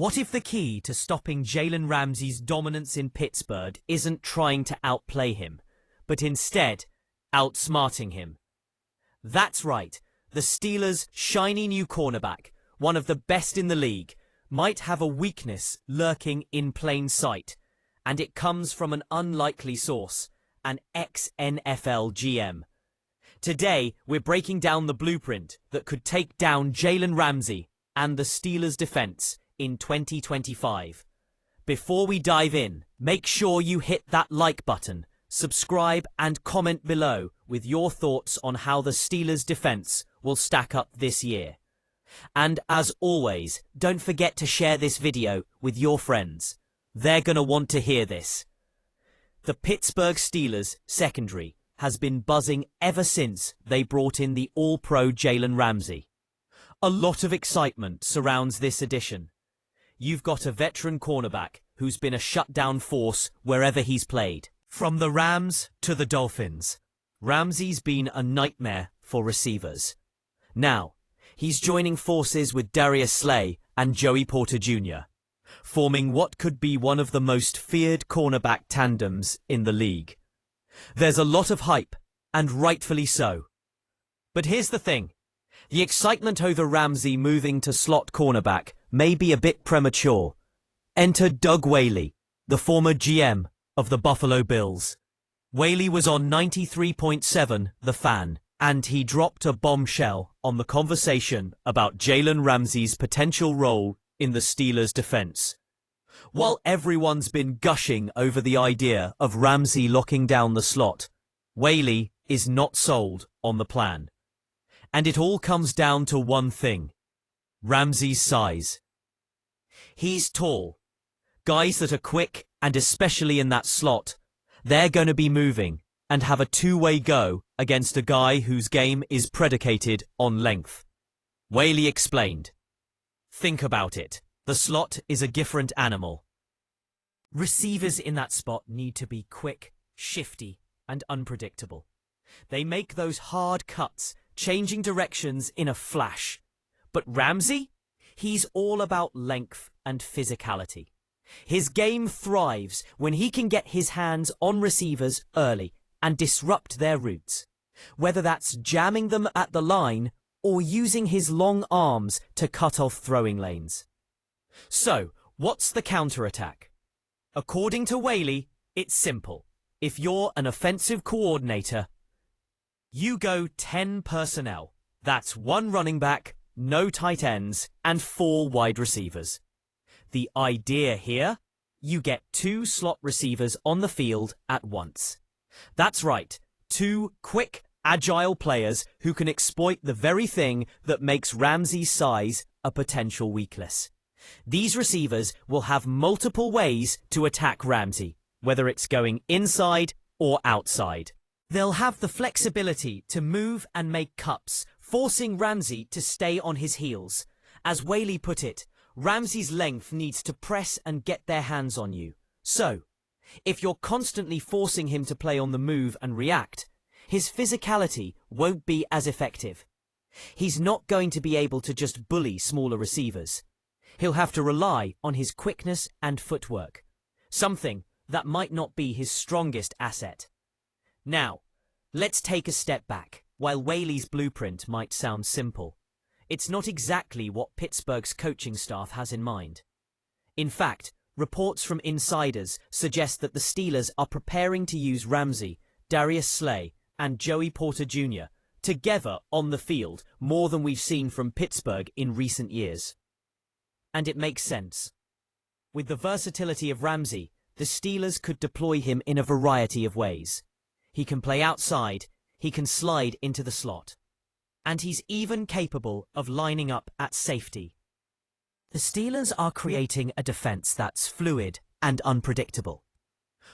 What if the key to stopping Jalen Ramsey's dominance in Pittsburgh isn't trying to outplay him, but instead outsmarting him? That's right, the Steelers' shiny new cornerback, one of the best in the league, might have a weakness lurking in plain sight, and it comes from an unlikely source, an ex-NFL GM. Today, we're breaking down the blueprint that could take down Jalen Ramsey and the Steelers' defense in 2025. Before we dive in, make sure you hit that like button, subscribe and comment below with your thoughts on how the Steelers' defense will stack up this year. And as always, don't forget to share this video with your friends. They're gonna want to hear this. The Pittsburgh Steelers secondary has been buzzing ever since they brought in the All-Pro Jalen Ramsey. A lot of excitement surrounds this addition. You've got a veteran cornerback who's been a shutdown force wherever he's played. From the Rams to the Dolphins, Ramsey's been a nightmare for receivers. Now, he's joining forces with Darius Slay and Joey Porter Jr., forming what could be one of the most feared cornerback tandems in the league. There's a lot of hype, and rightfully so. But here's the thing. The excitement over Ramsey moving to slot cornerback may be a bit premature. Enter Doug Whaley, the former GM of the Buffalo Bills. Whaley was on 93.7 The Fan, and he dropped a bombshell on the conversation about Jalen Ramsey's potential role in the Steelers' defense. While everyone's been gushing over the idea of Ramsey locking down the slot, Whaley is not sold on the plan. And it all comes down to one thing: Ramsey's size. He's tall. Guys that are quick, and especially in that slot, they're going to be moving and have a two-way go against a guy whose game is predicated on length. Whaley explained. Think about it. The slot is a different animal. Receivers in that spot need to be quick, shifty, and unpredictable. They make those hard cuts, changing directions in a flash. But Ramsey? He's all about length and physicality. His game thrives when he can get his hands on receivers early and disrupt their routes, whether that's jamming them at the line or using his long arms to cut off throwing lanes. So, what's the counterattack? According to Whaley, it's simple. If you're an offensive coordinator, you go 10 personnel. That's 1 running back, no tight ends, and 4 wide receivers. The idea here? You get 2 slot receivers on the field at once. That's right, 2 quick, agile players who can exploit the very thing that makes Ramsey's size a potential weakness. These receivers will have multiple ways to attack Ramsey, whether it's going inside or outside. They'll have the flexibility to move and make cuts, forcing Ramsey to stay on his heels. As Whaley put it, Ramsey's length needs to press and get their hands on you. So, if you're constantly forcing him to play on the move and react, his physicality won't be as effective. He's not going to be able to just bully smaller receivers. He'll have to rely on his quickness and footwork, something that might not be his strongest asset. Now, let's take a step back. While Whaley's blueprint might sound simple, it's not exactly what Pittsburgh's coaching staff has in mind. In fact, reports from insiders suggest that the Steelers are preparing to use Ramsey, Darius Slay, and Joey Porter Jr. together on the field more than we've seen from Pittsburgh in recent years. And it makes sense. With the versatility of Ramsey, the Steelers could deploy him in a variety of ways. He can play outside, he can slide into the slot, and he's even capable of lining up at safety. The Steelers are creating a defense that's fluid and unpredictable.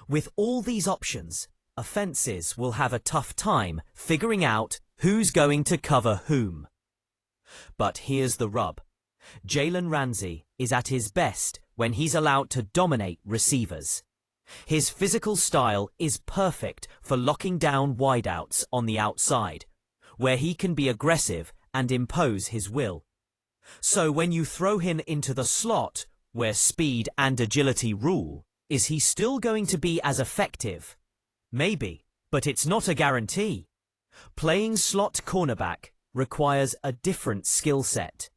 With all these options, offenses will have a tough time figuring out who's going to cover whom. But here's the rub. Jalen Ramsey is at his best when he's allowed to dominate receivers. His physical style is perfect for locking down wideouts on the outside, where he can be aggressive and impose his will. So when you throw him into the slot, where speed and agility rule, is he still going to be as effective? Maybe, but it's not a guarantee. Playing slot cornerback requires a different skill set.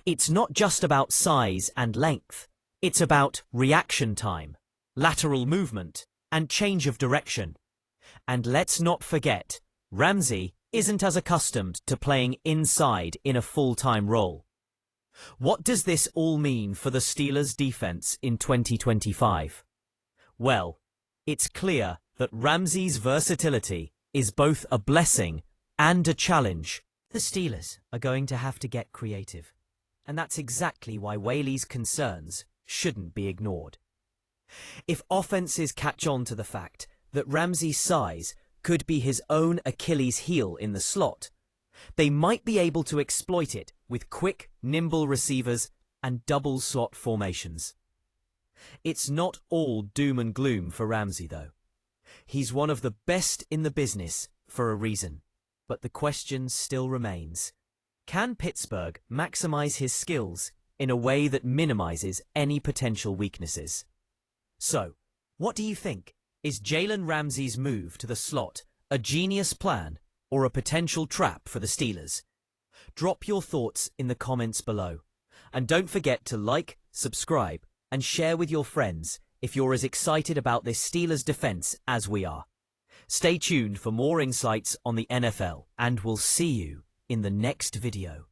It's not just about size and length. It's about reaction time, lateral movement, and change of direction. And let's not forget, Ramsey isn't as accustomed to playing inside in a full-time role. What does this all mean for the Steelers' defense in 2025? Well, it's clear that Ramsey's versatility is both a blessing and a challenge. The Steelers are going to have to get creative, and that's exactly why Whaley's concerns shouldn't be ignored. If offenses catch on to the fact that Ramsey's size could be his own Achilles heel in the slot, they might be able to exploit it with quick, nimble receivers and double slot formations. It's not all doom and gloom for Ramsey, though. He's one of the best in the business for a reason. But the question still remains. Can Pittsburgh maximize his skills in a way that minimizes any potential weaknesses? So, what do you think? Is Jalen Ramsey's move to the slot a genius plan or a potential trap for the Steelers? Drop your thoughts in the comments below. And don't forget to like, subscribe, and share with your friends if you're as excited about this Steelers defense as we are. Stay tuned for more insights on the NFL, and we'll see you in the next video.